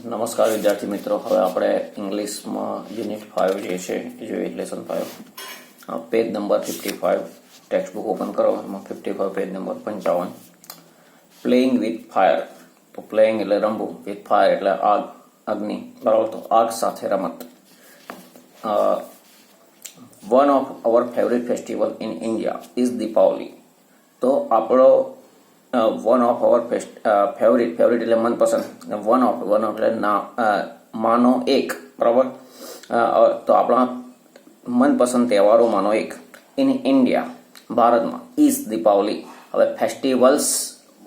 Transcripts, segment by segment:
નમસ્કાર વિદ્યાર્થી મિત્રો, હવે આપણે ઇંગ્લિશમાં યુનિટ 5 જે છે એ જોઈએ, lesson 5 page number 55 text book open કરો, એમાં 55 page number 55 playing with fire. તો પ્લેઇંગ એટલે રમવું, વિથ ફાયર એટલે આગ, અગ્નિ, બરાબર. તો આગ સાથે રમત. One of our favourite festival in India is Deepavali. તો આપણો વન ઓફ અવર ફેવરિટ એટલે મનપસંદ, વન ઓફ એટલે માનો એક, બરાબર. તો આપણા મનપસંદ તહેવારોમાંનો એક ઇન ઇન્ડિયા, ભારતમાં, ઇઝ દીપાવલી. હવે ફેસ્ટિવલ્સ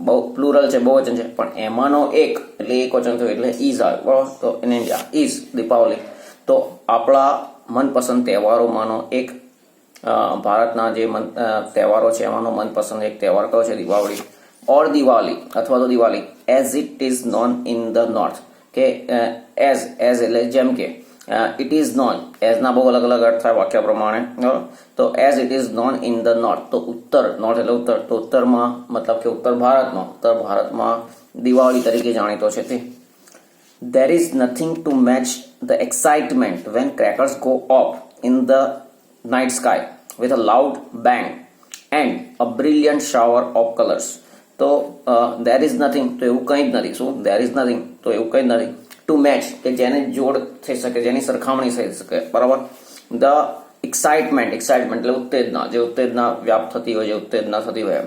બહુ પ્લુરલ છે, બહુવચન છે, પણ એમાંનો એક એટલે એક વચન થયું એટલે ઇઝ આવે, બરાબર. તો ઇન ઇન્ડિયા ઇઝ દીપાવલી. તો આપણા મનપસંદ તહેવારોમાંનો એક, ભારતના જે તહેવારો છે એમાંનો મનપસંદ એક તહેવાર કયો છે? દિવાળી ઓર દિવાળી અથવા તો Diwali, as it is known in the north. કે એઝ એટલે જેમ કે, ઇટ ઇઝ નોન, એઝના બહુ અલગ અલગ અર્થ થાય વાક્ય પ્રમાણે. તો as it is known in the north, તો ઉત્તર, નોર્થ એટલે ઉત્તર, તો ઉત્તરમાં મતલબ કે ઉત્તર ભારતમાં દિવાળી તરીકે જાણીતો છે તે. There is nothing to match the excitement when crackers go off in the night sky with a loud bang and a brilliant shower of colors. તો there is nothing, તો એવું કંઈ જ નથી. શું? there is nothing, તો એવું કંઈ જ નથી. to match, કે જેને જોડ થઈ શકે, જેની સરખામણી થઈ શકે, બરાબર. the excitement એટલે ઉત્તેજના, જે ઉત્તેજના વ્યાપ્ત થતી હોય, જે ઉત્તેજના થતી હોય.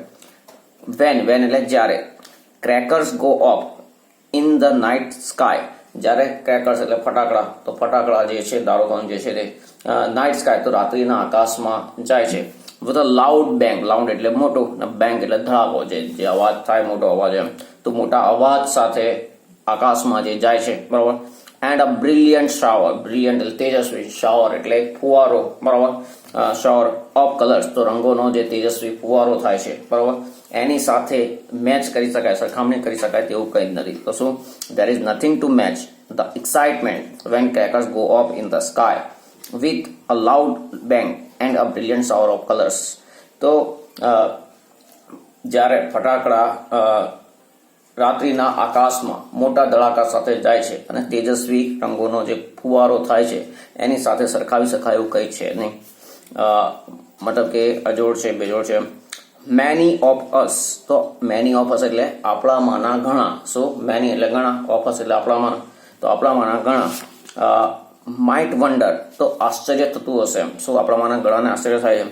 when એટલે જ્યારે, crackers go off in the night sky, જ્યારે ક્રેકર્સ એટલે ફટાકડા, તો ફટાકડા જે છે, દારૂખાનું જે છે તે નાઇટ સ્કાય, તો રાત્રિના આકાશમાં જાય છે. With a loud bang, loud એટલે મોટું, ને બેંગ એટલે ધડાકો, જે અવાજ થાય, મોટો અવાજ એમ. તો મોટા અવાજ સાથે આકાશમાં જે જાય છે, બરાબર. And a brilliant shower, brilliant એટલે તેજસ્વી, શાવર એટલે ફુવારો, બરાબર. શાવર ઓફ કલર્સ, તો રંગોનો જે તેજસ્વી ફુવારો થાય છે, બરાબર. એની સાથે મેચ કરી શકાય, સરખામણી કરી શકાય તેવું કંઈ જ નથી. તો શું? there is nothing to match the excitement when crackers go off in the sky with a loud bang and a brilliant shower of colors. તો જ્યારે ફટાકડા રાત્રિના આકાશમાં મોટા ધડાકા સાથે જાય છે અને તેજસ્વી રંગોનો જે ફુવારો થાય છે, એની સાથે સરખાવી શકાય એવું કંઈ છે નહીં. મતલબ કે અજોડ છે, બેજોડ છે. મેની ઓફ અસ, તો મેની ઓફ અસ એટલે આપણામાંના ઘણા. શું? મેની એટલે ઘણા, ઓફ અસ એટલે આપણામાં, તો આપણામાંના ઘણા. માઇટ વન્ડર, તો આશ્ચર્ય થતું હશે એમ. શું? આપણામાંના ઘણાને આશ્ચર્ય થાય છે.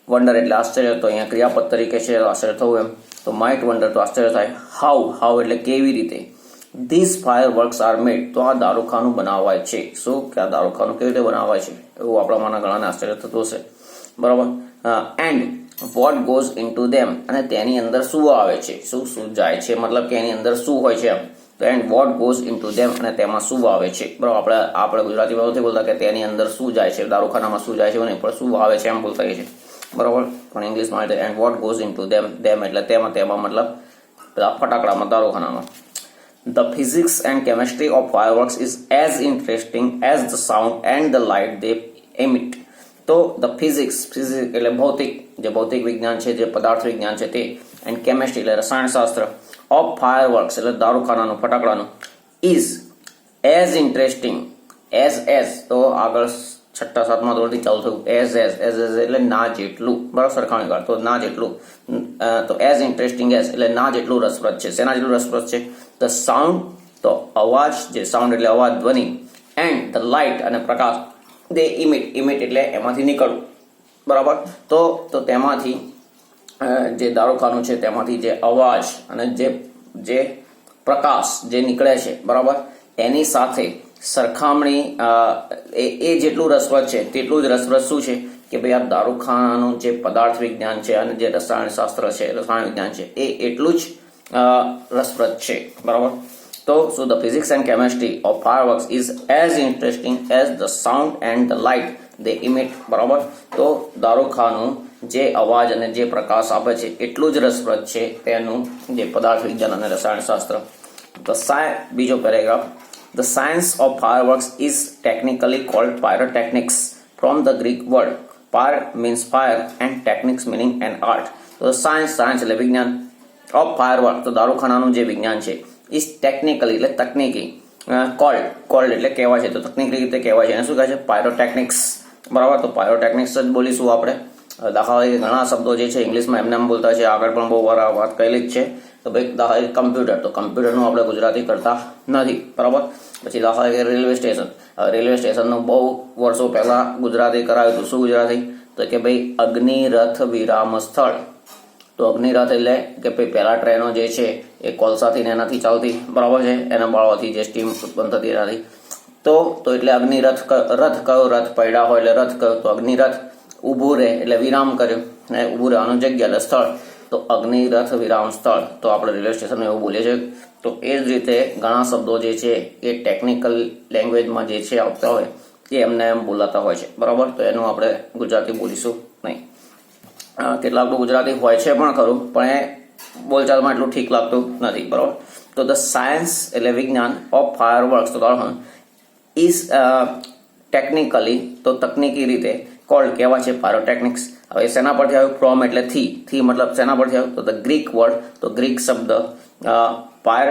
વન્ડર એટલે આશ્ચર્ય, તો અહીંયા ક્રિયાપદ તરીકે છે, આશ્ચર્ય થવું એમ. તો માઇટ વન્ડર, તો આશ્ચર્ય થાય. હાઉ એટલે કેવી રીતે. This fire works are made, તો આ દારૂખાનું બનાવાય છે. શું? કે આ દારૂખાનું કેવી રીતે બનાવાય છે, એવું આપણામાંના ઘણાને આશ્ચર્ય થતું હશે, બરાબર. And what goes in to them, અને તેની અંદર શું આવે છે, શું જાય છે, મતલબ કે એની અંદર શું હોય છે એમ. તો and what goes in to them, અને તેમાં શું આવે છે, બરાબર. આપણે ગુજરાતીમાં નથી બોલતા કે તેની અંદર શું જાય છે, દારૂખાનામાં શું જાય છે નહીં, પણ શું આવે છે એમ બોલતા છે, બરાબર. પણ ઇંગ્લિશમાં એટલે and what goes in to them, એટલે તેમાં મતલબ ફટાકડામાં, દારૂખાનામાં. The physics and chemistry of fireworks is as interesting as the sound and the light they emit. તો ધ ફિઝિક્સ એટલે ભૌતિક, જે ભૌતિક વિજ્ઞાન છે, જે પદાર્થ વિજ્ઞાન છે તે, એન્ડ કેમેસ્ટ્રી એટલે રસાયણશાસ્ત્ર, ઓફ ફાયરવર્ક્સ એટલે દારૂખાનાનું, ફટાકડાનું, ઇઝ એઝ ઇન્ટરેસ્ટિંગ, એઝ તો આગળ 6ઠા 7મા ધોરણથી ચાલુ થયું. એઝ એટલે ના જેટલું, બરાબર, સરખામણી કર, તો ના જેટલું. તો એઝ ઇન્ટરેસ્ટિંગ એઝ એટલે ના જેટલું રસપ્રદ છે. શેના જેટલું રસપ્રદ છે? ધ સાઉન્ડ, તો અવાજ, જે સાઉન્ડ એટલે અવાજ, ધ્વનિ, એન્ડ ધ લાઇટ અને પ્રકાશ, દે ઇમિટ એટલે એમાંથી નીકળવું, બરાબર. તો તેમાંથી જે દારૂખાનું છે તેમાંથી જે અવાજ અને જે પ્રકાશ જે નીકળે છે, બરાબર, એની સાથે સરખામણી એ જેટલું રસપ્રદ છે તેટલું જ રસપ્રદ શું છે કે ભાઈ આ દારૂખાનાનું જે પદાર્થ વિજ્ઞાન છે અને જે રસાયણશાસ્ત્ર છે, રસાયણ વિજ્ઞાન છે, એ એટલું જ રસપ્રદ છે, બરાબર. તો the physics and chemistry of fireworks is as interesting as the sound and the light they emit, બરાબર. તો દારૂખાનું જે અવાજ અને જે પ્રકાશ આપે છે એટલું જ રસપ્રદ છે તેનું જે પદાર્થ વિજ્ઞાન અને રસાયણશાસ્ત્ર. બીજો paragraph. The science of fireworks is technically called pyrotechnics from the Greek word pyr means fire and technics meaning and art. તો સાયન્સ એટલે વિજ્ઞાન, ઓફ ફાયરવર્ક, તો દારૂખાનાનું જે વિજ્ઞાન છે ઇઝ ટેકનિકલી એટલે તકનીકી કોલ્ડ એટલે કહેવાય છે, તો તકનીકી રીતે કહેવાય છે એને શું કહે છે? પાયરોટેકનિક્સ. બરાબર, તો પાયરોટેકનિક્સ જ બોલીશું આપણે. દાખલા તરીકે ઘણા શબ્દો જે છે ઇંગ્લિશમાં એમને એમ બોલતા છે, આગળ પણ બહુ વાર વાત કરેલી જ છે. તો ભાઈ દાખલા તરીકે કમ્પ્યુટર, તો કમ્પ્યુટરનું આપણે ગુજરાતી કરતા નથી. બરાબર, પછી દાખલા તરીકે રેલવે સ્ટેશન, રેલવે સ્ટેશનનું બહુ વર્ષો પહેલા ગુજરાતી કરાવ્યું હતું. શું ગુજરાતી? તો કે ભાઈ અગ્નિરથ વિરામ સ્થળ. તો અગ્નિરથ એટલે કે ભાઈ પહેલા ટ્રેનો જે છે એ કોલસાથી ને એનાથી ચાલતી, બરાબર છે, એના બાળવાથી જે સ્ટીમ ઉત્પન્ન થતી એનાથી. તો એટલે અગ્નિરથ, રથ કયો? રથ પડ્યા હોય એટલે રથ કયો? તો અગ્નિરથ. ઊભું રહે એટલે વિરામ કર્યું, ને ઊભું રહેવાનું જગ્યા એટલે સ્થળ, તો અગ્નિરથ વિરામ સ્થળ. તો આપણે રેલવે સ્ટેશન એવું બોલીએ છીએ. તો એ જ રીતે ઘણા શબ્દો જે છે એ ટેકનિકલ લેંગ્વેજમાં જે છે આવતા હોય એ એમને એમ બોલાતા હોય છે. બરાબર, તો એનું આપણે ગુજરાતી બોલીશું નહીં. કેટલાક તો ગુજરાતી હોય છે પણ ખરું, પણ એ બોલચાલમાં એટલું ઠીક લાગતું નથી. બરાબર, તો ધ સાયન્સ એટલે વિજ્ઞાન ઓફ ફાયરવર્ક્સ તો ઇઝ ટેકનિકલી તો તકનીકી રીતે કોલ્ડ કહેવાય છે પાયરોટેકનિક્સ. હવે શેના પરથી આવ્યું? ફ્રોમ એટલે થી મતલબ શેના પરથી આવ્યું? તો ધ ગ્રીક વર્ડ, તો ગ્રીક શબ્દ ફાયર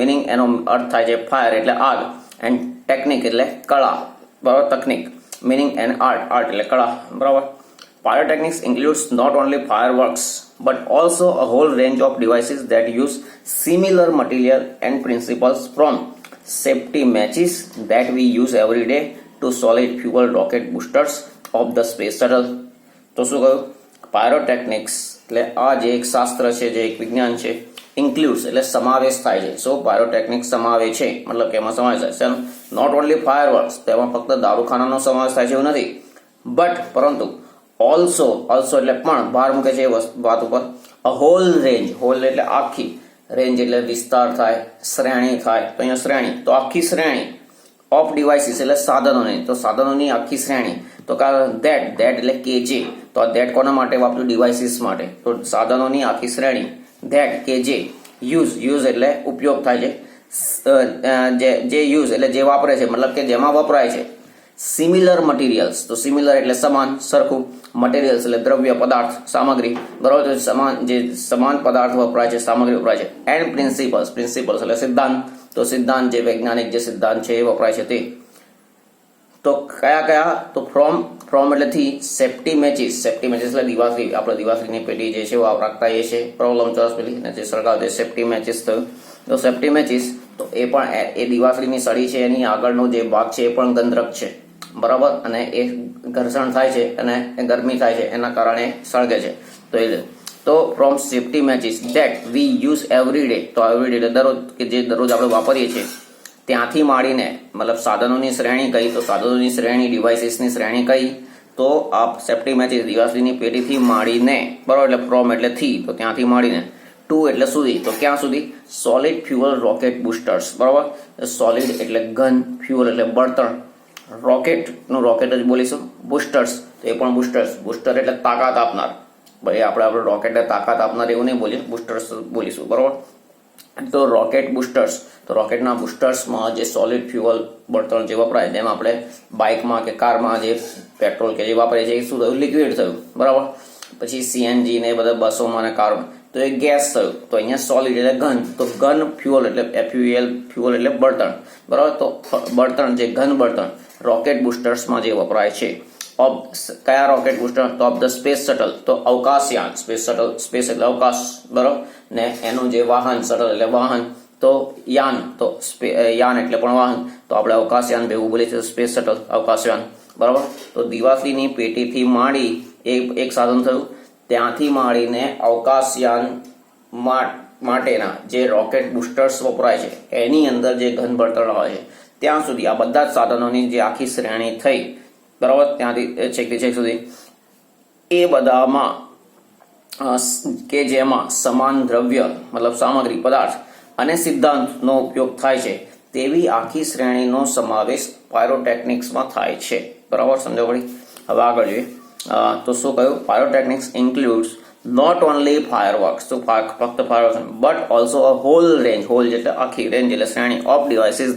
મિનિંગ એનો અર્થ થાય છે ફાયર એટલે આગ, એન્ડ ટેકનિક એટલે કળા. બરાબર, તકનીક, મિનિંગ એન્ડ આર્ટ એટલે કળા. બરાબર, pyrotechnics includes not only fireworks but also a whole range of devices that use similar material and principles, from safety matches that we use every day to solid fuel rocket boosters of the space shuttle. તો શું કહ્યું? Pyrotechnics એટલે આ જે એક શાસ્ત્ર છે, જે એક વિજ્ઞાન છે, ઇન્ક્લુડ્સ એટલે સમાવેશ થાય છે. સો પાયરોટેકનિક્સ સમાવે છે, મતલબ કે એમાં સમાવેશ થાય છે. નોટ ઓનલી ફાયરવર્ક્સ, તેમાં ફક્ત દારૂખાનાનો સમાવેશ થાય છે એવું નથી, બટ પરંતુ ઓલ્સો એટલે પણ ભાર મૂકે છે એ વાત ઉપર. અ હોલ રેન્જ, હોલ એટલે આખી, રેન્જ એટલે વિસ્તાર થાય, શ્રેણી થાય, તો અહીંયા શ્રેણી, તો આખી શ્રેણી ઓફ ડિવાઇસીસ એટલે સાધનોની, તો સાધનોની આખી શ્રેણી. તો દેટ એટલે કે જે, તો આ દેટ કોના માટે વાપર્યું? ડિવાઇસીસ માટે. તો સાધનોની આખી શ્રેણી, દેટ કે જે યુઝ એટલે ઉપયોગ થાય છે, જે યુઝ એટલે જે વાપરે છે, મતલબ કે જેમાં વપરાય છે. સિમિલર મટીરિયલ્સ, તો સિમિલર એટલે સમાન, સરખું. મટીરિયલ્સ એટલે દ્રવ્ય, પદાર્થ, સામગ્રી. બરાબર, તો સમાન પદાર્થ વપરાય છે, સામગ્રી વપરાય છે. એન્ડ પ્રિન્સિપલ્સ એટલે સિદ્ધાંત, તો સિદ્ધાંત જે વૈજ્ઞાનિક જે સિદ્ધાંત છે એ વપરાય છે તે. તો કયા? તો ફ્રોમ એટલે થી, સેફ્ટી મેચિસ એટલે દિવાસળી, આપણે દિવાસળીની પેટી જે છે રાખતા એ છે, પ્રોબ્લેમ ચોરસ પેલી ને જે સળગાવે સેફ્ટી મેચિસ થયું. તો સેફ્ટી મેચિસ તો એ પણ એ દિવાસળીની સળી છે, એની આગળનો જે ભાગ છે એ પણ ગંધરક છે. બરાબર, અને એ ઘર્ષણ થાય છે અને ગરમી થાય છે, એના કારણે સળગે છે. તો from safety matches that we use every day, તો એવરી ડે દરરોજ, કે જે દરરોજ આપણે વાપરીએ છીએ, ત્યાંથી માંડીને, મતલબ સાધનોની શ્રેણી કઈ? તો સાધનોની શ્રેણી, ડિવાઇસીસની શ્રેણી કઈ? તો આ સેફ્ટી મેચિસ દિવાસળીની પેટીથી માંડીને, બરાબર, એટલે ફ્રોમ એટલે થી, તો ત્યાંથી માંડીને, ટુ એટલે સુધી, તો ક્યાં સુધી? Solid fuel rocket boosters. બરાબર, સોલિડ એટલે ઘન, ફ્યુઅલ એટલે બળતણ, રોકેટનું રોકેટ જ બોલીશું. બુસ્ટર્સ તો એ પણ બુસ્ટર એટલે તાકાત આપનાર. ભાઈ આપણે રોકેટને તાકાત આપનાર એવું નહીં બોલીએ, બુસ્ટર્સ બોલીશું. બરાબર, તો રોકેટ બુસ્ટર્સ, તો રોકેટના બુસ્ટર્સમાં જે સોલિડ ફ્યુઅલ બળતણ જે વપરાય, જેમ આપણે બાઇકમાં કે કારમાં જે પેટ્રોલ કે જે વાપરીએ છીએ એ શું થયું? લિક્વિડ થયું. બરાબર, પછી સીએનજી ને બધા બસોમાં અને કારમાં તો એ ગેસ થયું. તો અહીંયા સોલિડ એટલે ઘન, તો ઘન ફ્યુઅલ એટલે FUEL, ફ્યુઅલ એટલે બળતણ. બરાબર, તો બળતણ જે ઘન બળતણ રોકેટ બુસ્ટર્સમાં જે વપરાય છે. કયા રોકેટ બુસ્ટર? તો ઓફ ધ સ્પેસ શટલ, તો અવકાશયાન. સ્પેસ શટલ, સ્પેસ એટલે અવકાશ, બરાબર, ને એનું જે વાહન, શટલ એટલે વાહન, તો યાન, તો યાન એટલે પણ વાહન, તો આપણે અવકાશયાન ભેગું બોલીએ છીએ, સ્પેસ શટલ, અવકાશયાન. બરાબર, તો દિવાસળીની પેટીથી માંડી એક સાધન થયું, ત્યાંથી માંડીને અવકાશયાન માટેના જે રોકેટ બુસ્ટર્સ વપરાય છે એની અંદર જે ઘન બળતણ હોય છે ત્યાં સુધી આ બધા જ સાધનોની જે આખી શ્રેણી થઈ, બરાબર, ત્યાંથી છેક સુધી એ બધામાં કે જેમાં સમાન દ્રવ્ય, મતલબ સામગ્રી, પદાર્થ અને સિદ્ધાંતનો ઉપયોગ થાય છે તેવી આખી શ્રેણીનો સમાવેશ પાયરોટેકનિક્સમાં થાય છે. બરાબર, સમજો પડી? હવે આગળ જોઈએ. તો શું કહ્યું? Pyrotechnics includes not only fireworks, તો ફક્ત fireworks, but also a whole range, whole એટલે આખી, range એટલે શ્રેણી of devices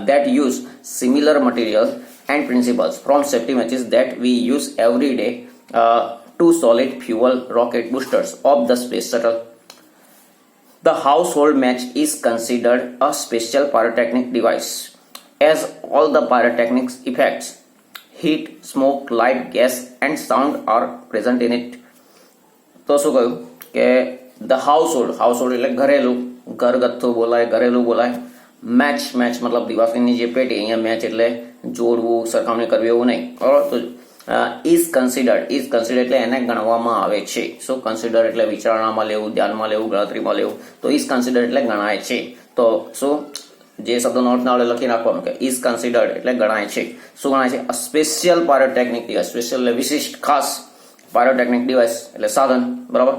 that use similar materials and principles, from safety matches that we use every day to solid fuel rocket boosters of the space shuttle. The household match is considered a special pyrotechnic device as all the pyrotechnic effects, heat, smoke, light, gas and sound are present in it. તો શું કહ્યું કે the household એટલે ઘરેલું, ઘરગથ્થુ બોલાય, ઘરેલું બોલાય. મેચ મતલબ દિવાસની જે પેટી, અહીંયા મેચ એટલે જોડવું, સરખામણી કરવી એવું નહીં, બરાબર. તો ઇઝ કન્સિડર્ડ એટલે એને ગણવામાં આવે છે. શું કન્સિડર એટલે વિચારણામાં લેવું, ધ્યાનમાં લેવું, ગણતરીમાં લેવું. તો ઇઝ કન્સિડર્ડ એટલે ગણાય છે. તો શું જે શબ્દનો અર્થ ના આવડે લખી નાખવાનું કે ઇઝ કન્સિડર્ડ એટલે ગણાય છે. શું ગણાય છે? અ સ્પેશિયલ પાયરોટેકનિક ડિવાઇસ. સ્પેશિયલ એટલે વિશિષ્ટ, ખાસ. પાયરોટેકનિક ડિવાઇસ એટલે સાધન, બરાબર.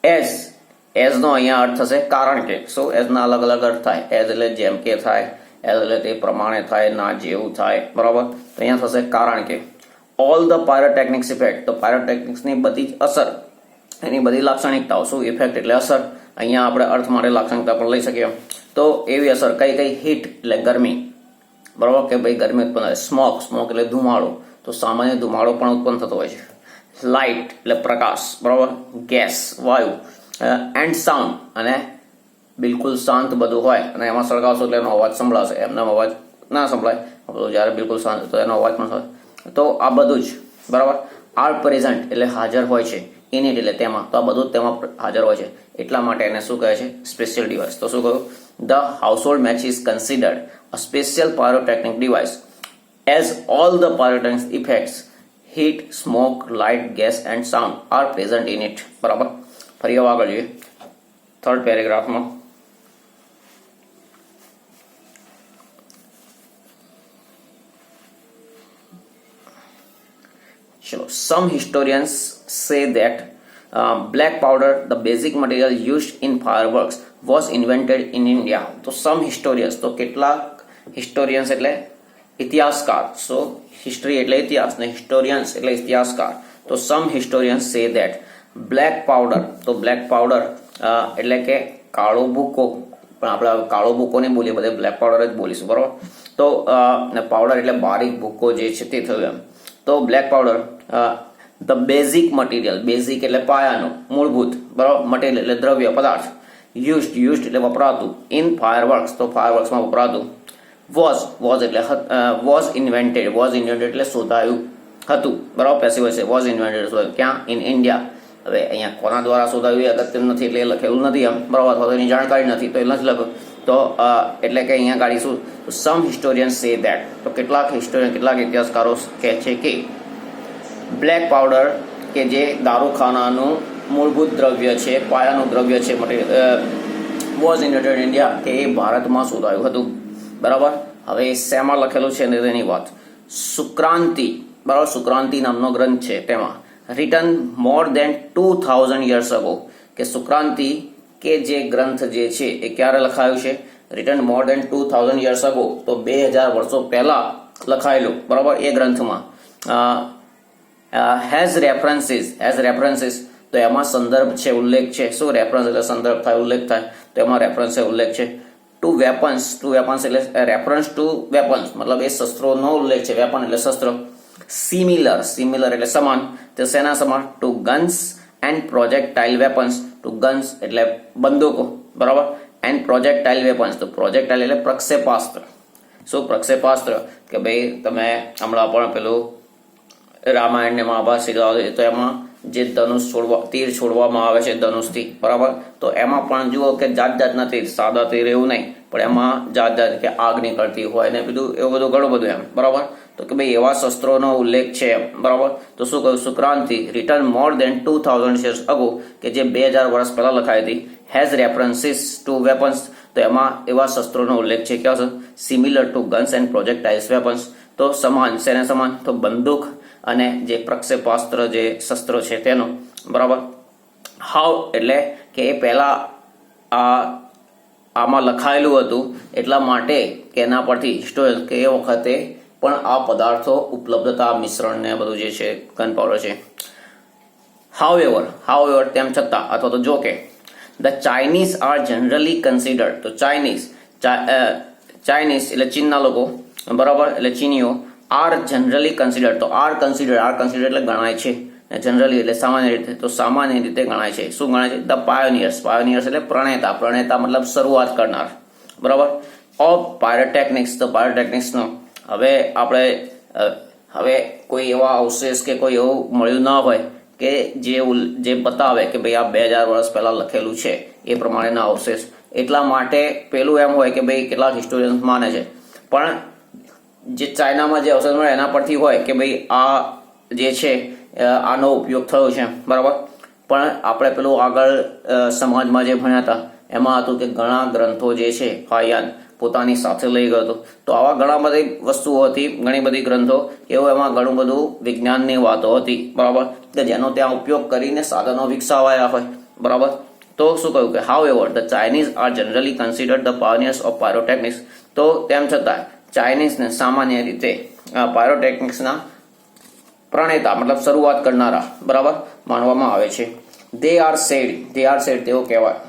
એઝ નો અહીંયા અર્થ થશે કારણ કે. શું એઝ ના અલગ અલગ અર્થ થાય. એઝ એટલે જેમ કે થાય, એઝ એટલે તે પ્રમાણે થાય, ના જેવું થાય, બરાબર. તો અહીંયા થશે કારણ કે. All the pyrotechnics effect. તો પાયરોટેકનિક્સની બધી જ અસર, એની બધી લાક્ષણિકતાઓ. શું ઇફેક્ટ એટલે અસર, અહીંયા આપણે અર્થ માટે લાક્ષણિકતા પણ લઈ શકીએ. તો એવી અસર કઈ હીટ એટલે ગરમી, બરાબર, કે ભાઈ ગરમી ઉત્પન્ન થાય. સ્મોક એટલે ધુમાડો, તો સામાન્ય ધુમાડો પણ ઉત્પન્ન થતો હોય છે. લાઇટ એટલે પ્રકાશ, બરાબર, ગેસ વાયુ, એન્ડ સાઉન્ડ અને બિલકુલ શાંત બધું હોય અને એમાં સળગાવશો એટલે એનો અવાજ સંભળાશે, એમનો અવાજ ના સંભળાય. જ્યારે બિલકુલ શાંત તો એનો અવાજ પણ થાય. તો આ બધું જ, બરાબર. આર પ્રેઝન્ટ એટલે હાજર હોય છે, ઇન ઇટ એટલે તેમાં, તો આ બધું જ તેમાં હાજર હોય છે. એટલા માટે એને શું કહે છે? Special device. તો શું કહ્યું? The household match is considered a special pyrotechnic device as all the pyrotechnic effects, heat, smoke, light, gas and sound are present in it. બરાબર. ફરી આગળ જોઈએ થર્ડ પેરેગ્રાફમાં. ચલો. Some historians say that black powder, the basic material used in fireworks, was invented in India. તો સમ હિસ્ટોરિયન્સ, તો કેટલાક હિસ્ટોરિયન્સ એટલે ઇતિહાસકાર. સો history એટલે ઇતિહાસ ને હિસ્ટોરિયન્સ એટલે ઇતિહાસકાર. તો સમ historians say that black powder. તો બ્લેક પાવડર એટલે કે કાળો ભૂકો, પણ આપણે કાળો ભૂકો નહીં બોલીએ, બધે બ્લેક પાવડર જ બોલીશું, બરાબર. તો પાવડર એટલે બારીક ભૂકો જે છે તે થયું એમ. તો black powder the basic material, basic એટલે પાયાનું, મૂળભૂત, બરાબર, મટીરિયલ એટલે દ્રવ્ય, પદાર્થ, યુઝડ એટલે વપરાતું, ઇન ફાયરવર્ક્સ તો ફાયરવર્ક્સમાં વપરાતું, વોઝ ઇન્વેન્ટેડ એટલે શોધાયું હતું, બરાબર. પેસિવ છે. વોઝ ઇન્વેન્ટેડ ક્યાં? In India. હવે અહીંયા કોના દ્વારા શોધાયું એ અગત્ય નથી એટલે લખેલું નથી એમ, બરાબર, અથવા તો એની જાણકારી નથી તો એ નથી લખ્યું. તો એટલે કે અહીંયા ગાડીશું સમ હિસ્ટોરિયન સે ધેટ. તો કેટલાક ઇતિહાસકારો કહે છે કે બ્લેક પાવડર કે જે દારૂખાનાનું મૂળભૂત દ્રવ્ય છે, પાયાનું દ્રવ્ય છે, વોઝ ઇન્વેન્ટેડ ઇન ઇન્ડિયા, કે એ ભારતમાં શોધાયું હતું, બરાબર. હવે શેમાં લખેલું છે તેની વાત. સુક્રાંતિ, બરાબર, સુક્રાંતિ નામનો ગ્રંથ છે, તેમાં રિટન મોર દેન 2000 years ago, કે સુક્રાંતિ કે જે ગ્રંથ જે છે એ ક્યારે લખાયું છે? રિટન મોર દેન 2000 years ago, તો 2000 વર્ષો પહેલા લખાયેલું, બરાબર. એ ગ્રંથમાં હેઝ રેફરન્સીસ તો એમાં સંદર્ભ છે, ઉલ્લેખ છે. શું રેફરન્સ એટલે સંદર્ભ થાય, ઉલ્લેખ થાય, તો એમાં રેફરન્સ છે, ઉલ્લેખ છે. ટુ વેપન્સ એટલે રેફરન્સ ટુ વેપન્સ મતલબ એ શસ્ત્રોનો ઉલ્લેખ છે. વેપન એટલે શસ્ત્ર. સિમિલર એટલે સમાન, તો શેના સમાન? To guns and projectile weapons. To guns એટલે બંદૂકો, બરાબર, એન્ડ પ્રોજેક્ટાઇલ વેપન્સ, તો પ્રોજેક્ટાઇલ એટલે પ્રક્ષેપાસ્ત્ર. શું પ્રક્ષેપાસ્ત્ર? કે ભાઈ તમે હમણાં પણ પેલું રામાયણ ને મહાભારત શીખવા તો એમાં જે તીર છોડવામાં આવે છે ધનુષથી, બરાબર. તો એમાં પણ જુઓ કે જાતના તીર, સાદા તીર એવું નહીં, પણ એમાં જાત કે આગ નીકળતી હોય ને બધું એવું બધું ઘણું બધું એમ, બરાબર. તો કે ભાઈ એવા શસ્ત્રોનો ઉલ્લેખ છે એમ, બરાબર. તો શું કહ્યું? સુક્રાંતિ રિટર્ન મોર દેન 2000 years ago, કે જે 2000 વર્ષ પહેલા લખાઈ હતી. હેઝ રેફરન્સીસ ટુ વેપન્સ, તો એમાં એવા શસ્ત્રોનો ઉલ્લેખ છે. ક્યાં છે? Similar to guns and projectiles weapons, તો સમાન. શેને સમાન? તો બંદૂક અને જે પ્રક્ષેપાસ્ત્ર જે શસ્ત્રો છે તેનો, બરાબર. હાઉ એટલે કે એ પહેલા આમાં લખાયેલું હતું એટલા માટે કે એના પરથી હિસ્ટોરિયન કે એ વખતે પણ આ પદાર્થો ઉપલબ્ધતા, મિશ્રણ ને બધું જે છે ગન પાવડર છે. હાઉએવર તેમ છતાં, અથવા તો જો કે the Chinese are generally considered, તો ચાઇનીઝ એટલે ચીનના લોકો, બરાબર, એટલે ચીનીઓ આર જનરલી કન્સિડર્ડ, તો આર કન્સિડર્ડ એટલે ગણાય છે. જનરલી એટલે સામાન્ય રીતે, તો સામાન્ય રીતે ગણાય છે. શું ગણાય છે? The pioneers. પાયોનિયર્સ એટલે પ્રણેતા. પ્રણેતા મતલબ શરૂઆત કરનાર, બરાબર. Of pyrotechnics. તો પાયરોટેકનિક્સનો હવે કોઈ એવા અવશેષ કે કોઈ એવું મળ્યું ના હોય કે જે બતાવે કે ભાઈ આ 2000 વર્ષ પહેલા લખેલું છે એ પ્રમાણેના અવશેષ. એટલા માટે પેલું એમ હોય કે ભાઈ કેટલાક હિસ્ટોરિયન્સ માને છે, પણ જે ચાઇનામાં જે અવશેષ મળે એના પરથી હોય કે ભાઈ આ જે છે આનો ઉપયોગ થયો છે, બરાબર. પણ આપણે પેલું આગળ સમાજમાં જે ભણ્યા હતા એમાં હતું કે ઘણા ગ્રંથો જે છે ફાયાન પોતાની સાથે લઈ ગયો હતો. તો આવા ઘણા બધી વસ્તુઓ હતી, ઘણી બધી ગ્રંથો, એવું એમાં ઘણું બધું વિજ્ઞાનની વાતો હતી, બરાબર, કે જેનો ત્યાં ઉપયોગ કરીને સાધનો વિકસાવાયા હોય, બરાબર. તો શું કહ્યું કે how ever the Chinese are generally considered the pioneers of pyrotechnics. તો તેમ છતાં ચાઇનીઝને સામાન્ય રીતે પાયરોટેકનિક્સના પ્રણેતા મતલબ શરૂઆત કરનારા, બરાબર, માનવામાં આવે છે. દે આર સેડ તેઓ કહેવાય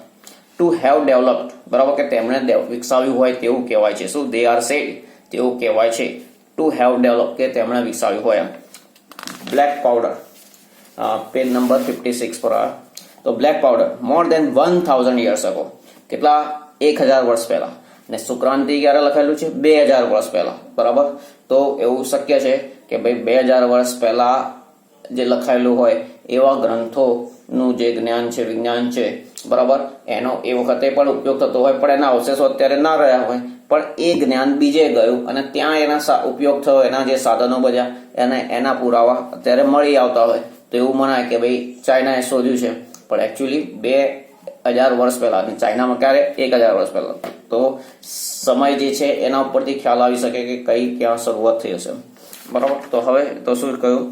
ટુ હેવ ડેવલપ્ડ, બરાબર, કે તેમણે વિકસાવ્યું હોય તેવું કહેવાય છે. શું? દે આર સેડ તેવું કહેવાય છે ટુ હેવ ડેવલપ, કે તેમણે વિકસાવ્યું હોય એમ. બ્લેક પાવડર, પેજ નંબર 56 પર આ. તો બ્લેક પાવડર મોર દેન 1000 years ago, કેટલા? 1000 વર્ષ પહેલા. ને સુક્રાંતિ ક્યારે લખેલું છે? 2000 વર્ષ પહેલા, બરાબર. તો એવું શક્ય છે કે ભાઈ 2000 વર્ષ પહેલા જે લખાયેલું હોય એવા ગ્રંથોનું જે જ્ઞાન છે, વિજ્ઞાન છે, બરાબર, એનો એ વખતે પણ ઉપયોગ થતો હોય, પણ એના અવશેષો અત્યારે ના રહ્યા હોય, પણ એ જ્ઞાન બીજે ગયું અને ત્યાં એના ઉપયોગ થયો, એના જે સાધનો બધા એના પુરાવા અત્યારે મળી આવતા હોય, તો એવું મનાય કે ભાઈ ચાઇનાએ શોધ્યું છે. પણ એકચ્યુઅલી 2000 વર્ષ પહેલા, ચાઇનામાં ક્યારે? 1000 વર્ષ પહેલા. તો સમય જે છે એના ઉપરથી ખ્યાલ આવી શકે કે કઈ ક્યાં શરૂઆત થઈ હશે, બરાબર. તો હવે તો શું કહ્યું?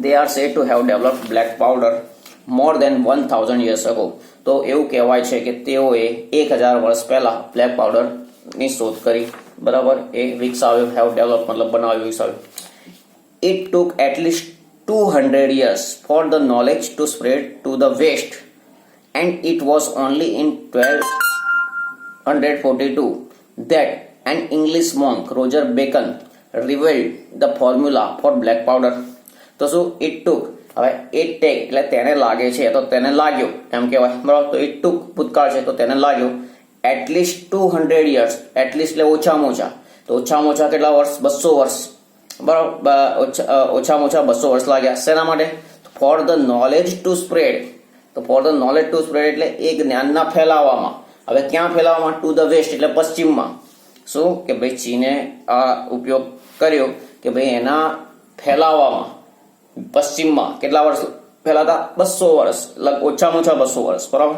they are said to have developed black powder more than 1000 years ago. તો એવું કહેવાય છે કે તેઓએ 1000 વર્ષ પહેલા બ્લેક પાવડરની શોધ કરી, બરાબર, એ વિકસાવ્યું. હેવ ડેવલપ મતલબ બનાવ્યું, વિકસાવ્યું. It took at least 200 years for the knowledge to spread to the west, and it was only in 1242 that an English monk, Roger Bacon, revealed the formula for black powder. તો શું? It took, હવે it take એટલે તેને લાગે છે, તો તેને લાગ્યું એમ કહેવાય, બરાબર. તો it took ભૂતકાળ છે, તો તેને લાગ્યું at least 200 years, at least એટલે ઓછામાં ઓછા. તો ઓછામાં ઓછા કેટલા વર્ષ? 200 વર્ષ, બરાબર. ઓછામાં ઓછા 200 વર્ષ લાગ્યા. શેના માટે? For the knowledge to spread. તો for the knowledge to spread એટલે એ જ્ઞાનના ફેલાવવામાં. હવે ક્યાં ફેલાવવામાં? ટુ ધ વેસ્ટ એટલે પશ્ચિમમાં. શું? કે ભાઈ ચીને આ ઉપયોગ કર્યો કે ભાઈ એના ફેલાવવામાં પશ્ચિમમાં કેટલા વર્ષ ફેલાતા? 200 વર્ષ, ઓછામાં ઓછા 200 વર્ષ, બરાબર.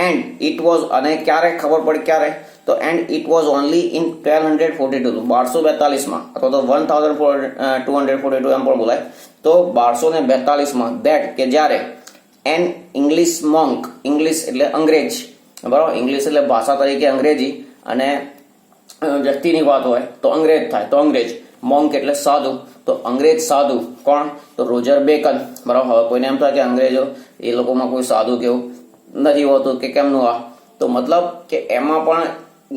એન્ડ ઇટ વોઝ, અને ક્યારે ખબર પડી? ક્યારે? તો and it was only in 1242, 1242માં, અથવા તો 1242 એમ પણ બોલાય. તો 1242માં ધેટ, કે જ્યારે એન ઇંગ્લિશ મોન્ક, ઇંગ્લિશ એટલે અંગ્રેજ, બરાબર, ઇંગ્લિશ એટલે ભાષા તરીકે અંગ્રેજી, અને વ્યક્તિની વાત હોય તો અંગ્રેજ થાય, તો અંગ્રેજ. મોન્ક એટલે સાધુ, તો અંગ્રેજ સાધુ કોણ? તો રોજર બેકન, બરાબર. હવે કોઈને એમ થાય કે અંગ્રેજો એ લોકોમાં કોઈ સાધુ કેવું નથી હોતું કે કેમનું આ? તો મતલબ કે એમાં પણ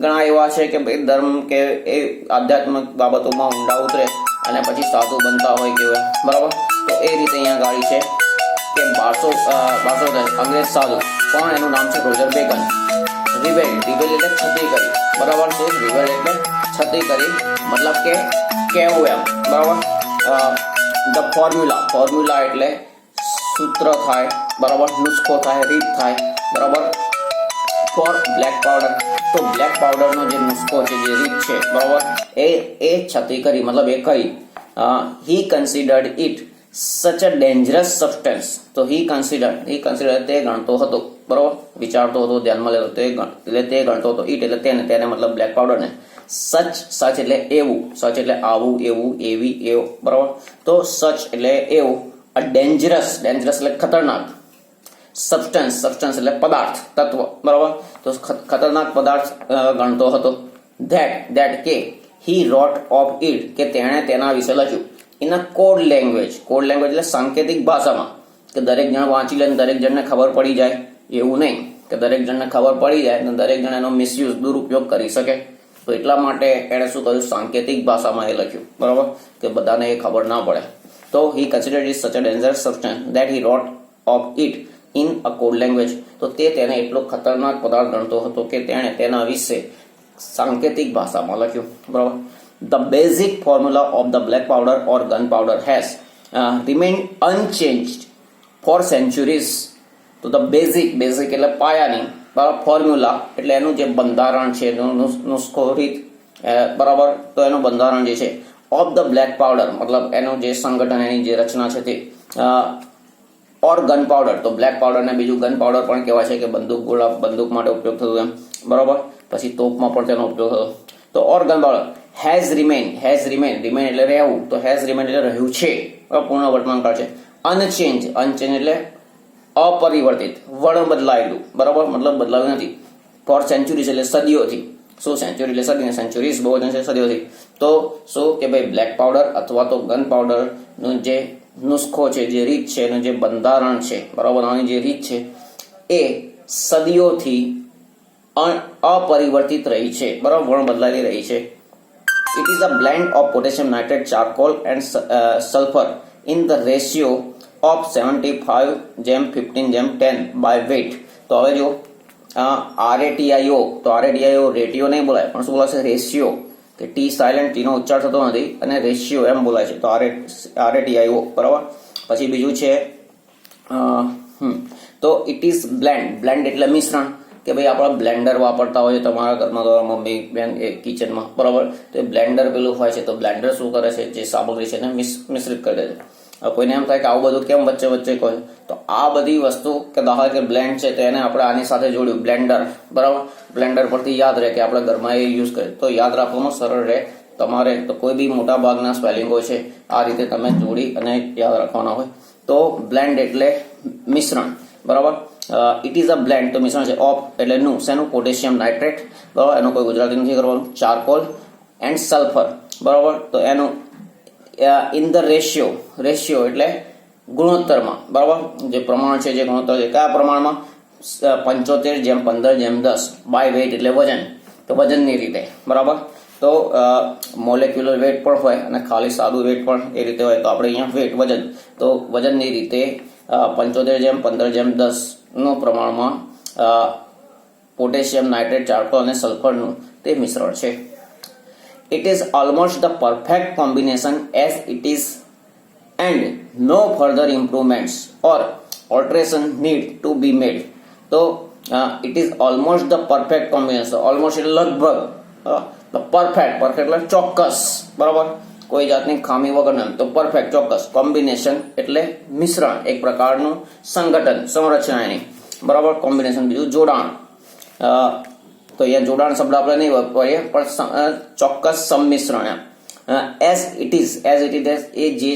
ઘણા એવા છે કે ભાઈ ધર્મ કે એ આધ્યાત્મિક બાબતોમાં ઊંડા ઉતરે અને પછી સાધુ બનતા હોય કેવું, બરાબર. તો એ રીતે અહીંયા ગાડી છે કે 1200 અંગ્રેજ સાધુ કોણ? એનું નામ છે રોજર બેકન. રિબેલ એટલે છતી કરી, બરાબર. શું? રિબેલ એટલે છતી કરી, મતલબ કે કેવું એમ, બરાબર. ધ ફોર્મ્યુલા એટલે સૂત્ર થાય, બરાબર, નુસ્ખો થાય, રીત થાય, બરાબર, ફોર બ્લેક પાવડર. તો બ્લેક પાવડરનો જે નુસ્ખો છે, જે રીત છે, બરાબર, એ છતી કરી, મતલબ એ કરી. હી કન્સિડર્ડ ઇટ સચ અ ડેન્જરસ સબસ્ટન્સ. તો હી કન્સિડર તે ગણતો હતો, બરાબર, વિચારતો હતો, ધ્યાનમાં લેતો, એટલે તે ગણતો હતો. ઇટ એટલે તેને મતલબ બ્લેક પાવડરને. સચ એટલે એવું, સચ એટલે આવું, એવું, એવી, એવું, બરાબર. તો સચ એટલે એવું. અ ડેન્જરસ એટલે ખતરનાક. સબસ્ટન્સ એટલે પદાર્થ, તત્વ, બરાબર. તો ખતરનાક પદાર્થ ગણતો હતો. ધેટ કે હી રોટ ઓફ ઇટ, કે તેણે તેના વિશે લખ્યું. ઇન અ કોડ લેંગ્વેજ એટલે સાંકેતિક ભાષામાં, કે દરેક જણ વાંચી લે ને દરેક જણને ખબર પડી જાય, એવું નહીં કે દરેક જણને ખબર પડી જાય ને દરેક જણ એનો મિસયુઝ, દુરુપયોગ કરી શકે. તો એટલા માટે એણે શું કર્યું? સાંકેતિક ભાષામાં એ લખ્યું, બરાબર, કે બધાને એ ખબર ના પડે. તો he considered it such a dangerous substance that he wrote of it in a code language. તો તેને એટલો ખતરનાક પદાર્થ ગણતો હતો કે તેણે તેના વિશે સાંકેતિક ભાષામાં લખ્યું, બરાબર. The basic formula of the black powder or gunpowder has remained unchanged for centuries. તો the basic એટલે પાયાની, બરાબર, ફોર્મ્યુલા એટલે એનું જે બંધારણ છે, નુસ્ખો રીત, બરાબર, તો એનું બંધારણ જે છે ઓફ ધ બ્લેક પાવડર મતલબ એનું જે સંગઠન, એની જે રચના છે તે, ઓર ગન પાવડર, તો બ્લેક પાવડર ને બીજું ગન પાવડર પણ કહેવાય છે કે બંદૂક માટે ઉપયોગ થતો એમ, બરાબર, પછી તોપમાં પણ તેનો ઉપયોગ થતો. તો ઓર ગન પાવડર હેઝ રિમેન એટલે રહેવું, તો હેઝ રિમેન એટલે રહ્યું છે, પૂર્ણ વર્તમાનકાળ છે. અનચેન્જ એટલે અપરિવર્તિત, વણ બદલાયેલું, બરાબર, મતલબ બદલાયું નથી. ફોર સેન્ચુરીઝ એટલે સદીઓથી, શું સેન્ચુરી એટલે સદી, સેન્ચુરીઝ બહુ છે સદીઓથી. તો શું કે ભાઈ બ્લેક પાવડર અથવા તો ગન પાવડર નું જે નુસ્ખો છે, જે રીત છે, એનું જે બંધારણ છે, બરાબર, આની જે રીત છે એ સદીઓથી અપરિવર્તિત રહી છે, બરાબર, વણ બદલાયેલી રહી છે. It is a blend of potassium nitrate, charcoal and sulphur in the ratio of 75:15:10 by weight. તો હવે જો RATIO, તો RATIO રેટિયો નહીં બોલાય પણ શું બોલાશે, રેશિયો, કે ટી સાયલેન્ટ, ટીનો ઉચ્ચાર થતો નથી અને રેશિયો એમ બોલાય છે, તો RATIO, બરાબર. પછી બીજું છે તો ઇટ ઇઝ બ્લેન્ડ એટલે મિશ્રણ, કે ભાઈ આપણા બ્લેન્ડર વાપરતા હોય તમારા ઘરમાં, તો મમ્મી બેન એ કિચનમાં, બરાબર, તો એ બ્લેન્ડર પેલું હોય છે, તો બ્લેન્ડર શું કરે છે, જે સામગ્રી છે એને મિશ્રિત કરી દે છે. કોઈને એમ થાય કે આવું બધું કેમ વચ્ચે કહે, તો આ બધી વસ્તુ કે દાખલા કે બ્લેન્ડ છે તો એને આપણે આની સાથે જોડ્યું, બ્લેન્ડર, બરાબર, બ્લેન્ડર પરથી યાદ રહે કે આપણે ઘરમાં એ યુઝ કરીએ, તો યાદ રાખવામાં સરળ રહે તમારે. તો કોઈ બી મોટા ભાગના સ્પેલિંગો છે આ રીતે તમે જોડી અને યાદ રાખવાના હોય. તો બ્લેન્ડ એટલે મિશ્રણ, બરાબર. ઇટ ઇઝ અ બ્લેન્ડ તો મિશ્રણ છે ઓફ એટલે નું શેનું, પોટેશિયમ નાઇટ્રેટ, બરાબર, એનું કોઈ ગુજરાતી નથી કરવાનું, ચારકોલ એન્ડ સલ્ફર, બરાબર, તો એનું ઇન ધ રેશિયો એટલે ગુણોત્તરમાં, બરાબર, જે પ્રમાણ છે, જે ગુણોત્તર છે, કયા પ્રમાણમાં, 75:15:10 બાય વેઇટ એટલે વજન, તો વજનની રીતે, બરાબર. તો મોલેક્યુલર વેઇટ પણ હોય અને ખાલી સાદું વેઇટ પણ એ રીતે હોય, તો આપણે અહીંયા વેઇટ વજન, તો વજનની રીતે 75:15:10 નું પ્રમાણમાં પોટેશિયમ નાઇટ્રેટ, ચારકોલ અને સલ્ફરનું તે મિશ્રણ છે. It is almost the perfect combination as it is and no further improvements or alteration need to be made. So it is almost the perfect combination. Almost એટલે લગભગ, the perfect એટલે ચોક્કસ, બરાબર, કોઈ જાતની ખામી વગરનું, તો પરફેક્ટ ચોક્કસ, કોમ્બિનેશન એટલે મિશ્રણ, એક પ્રકારનું સંગઠન, સંરચના એની, બરાબર, કોમ્બિનેશન બીજું જોડાણ. તો અહીંયા જોડાણ શબ્દ આપણે નહીં વાપરીએ પણ ચોક્કસ સંમિશ્રણ, એઝ ઇટ ઇઝ એ જે